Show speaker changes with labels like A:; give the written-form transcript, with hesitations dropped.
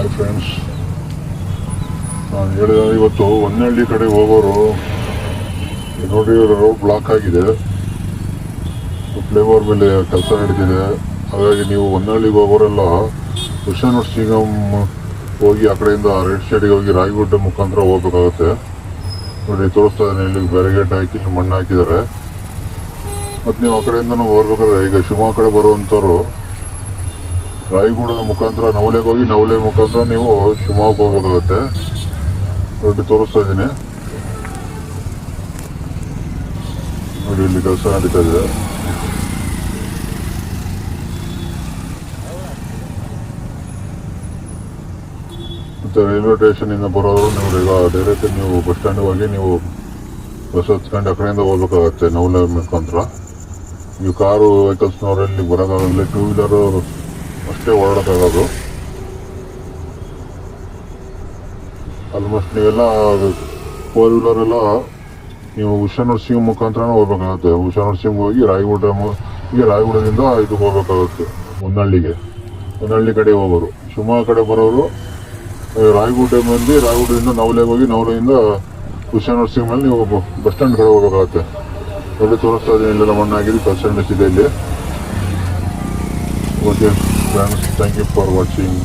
A: Hi friends, ನಾನು ಹೇಳಿದ ಇವತ್ತು ಹೊನ್ನಳ್ಳಿ ಕಡೆ ಹೋಗೋರು ನೋಡಿ ರೋಡ್ ಬ್ಲಾಕ್ ಆಗಿದೆ. ಫ್ಲೈಓವರ್ ಮೇಲೆ ಕೆಲಸ ನಡೀತಿದೆ. ಹಾಗಾಗಿ ನೀವು ಹೊನ್ನಳ್ಳಿಗೆ ಹೋಗೋರೆಲ್ಲ ವಿಶ್ವನರ್ಸಿಂಗಂ ಹೋಗಿ ಆ ಕಡೆಯಿಂದ ರೆಡ್ ಸೈಡಿಗೆ ಹೋಗಿ ರಾಯಗುಡ್ಡ ಮುಖಾಂತರ ಹೋಗ್ಬೇಕಾಗುತ್ತೆ. ನೋಡಿ ತೋರಿಸ್ತಾ ಇದ್ದೀನಿ, ಇಲ್ಲಿ ಬ್ಯಾರಿಗೇಟ್ ಹಾಕಿ ಮಣ್ಣು ಹಾಕಿದ್ದಾರೆ. ಮತ್ತು ನೀವು ಆ ಕಡೆಯಿಂದ ಹೋಗ್ಬೇಕಾದ್ರೆ ಈಗ ಶಿವಮೊಗ್ಗ ಕಡೆ ಬರುವಂಥವ್ರು ರಾಯಗೂಡದ ಮುಖಾಂತರ ನವಲೆಗೆ ಹೋಗಿ ನವಲೆ ಮುಖಾಂತರ ನೀವು ಶಿವಮೊಗ್ಗ ಹೋಗ್ಬೇಕಾಗುತ್ತೆ. ನೋಡಿ ತೋರಿಸ್ತಾ ಇದ್ದೀನಿ, ನೋಡಿ ಇಲ್ಲಿ ಕೆಲಸ ನಡೀತಾ ಇದೆ. ಮತ್ತು ರೈಲ್ವೆ ಸ್ಟೇಷನಿಂದ ಬರೋರು ನೀವು ಈಗ ಡೈರೆಕ್ಟ್ ನೀವು ಬಸ್ ಸ್ಟ್ಯಾಂಡಿಗೆ ಹೋಗಿ ನೀವು ಬಸ್ ಹತ್ಕೊಂಡು ಆ ಕಡೆಯಿಂದ ಹೋಗ್ಬೇಕಾಗತ್ತೆ ನವಲೆ ಮುಖಾಂತರ. ನೀವು ಕಾರು ವೆಹಿಕಲ್ಸ್ನವರಲ್ಲಿ ಬರೋಕ್ಕಾಗಲ್ಲ, ಟೂ ವೀಲರು ಅಷ್ಟೇ ಓಡಾಡೋಕ್ಕಾಗೋದು. ಆಲ್ಮೋಸ್ಟ್ ನೀವೆಲ್ಲ ಫೋರ್ ವೀಲರೆಲ್ಲ ನೀವು ವಿಶ್ವನರ್ಸಿಂಗ್ ಮುಖಾಂತರನೇ ಹೋಗ್ಬೇಕಾಗುತ್ತೆ. ವಿಶ್ವನರ್ಸಿಂಗ್ ಹೋಗಿ ರಾಯಗುಡದಿಂದ ಇದು ಹೋಗ್ಬೇಕಾಗುತ್ತೆ ಹೊನ್ನಳ್ಳಿ ಕಡೆ ಹೋಗೋರು. ಶಿವಮೊಗ್ಗ ಕಡೆ ಬರೋರು ರಾಯಗುಡ್ಡ ಮಂದಿ ರಾಯಗುಡದಿಂದ ನವಲೆಗೆ ಹೋಗಿ ನವಲೆಯಿಂದ ವಿಶ್ವನರ್ಸಿಂಗ್ ಮೇಲೆ ನೀವು ಬಸ್ ಸ್ಟ್ಯಾಂಡ್ ಕಡೆ ಹೋಗ್ಬೇಕಾಗುತ್ತೆ. ನೋಡಿ ತೋರಿಸ್ತಾ ಇದ್ದೀನಿ, ಇಲ್ಲೆಲ್ಲ ಮಣ್ಣಾಗಿದೆ, ಬಸ್ ಸ್ಟ್ಯಾಂಡ್ ಇದೆ ಇಲ್ಲಿ. Okay friends, thank you for watching.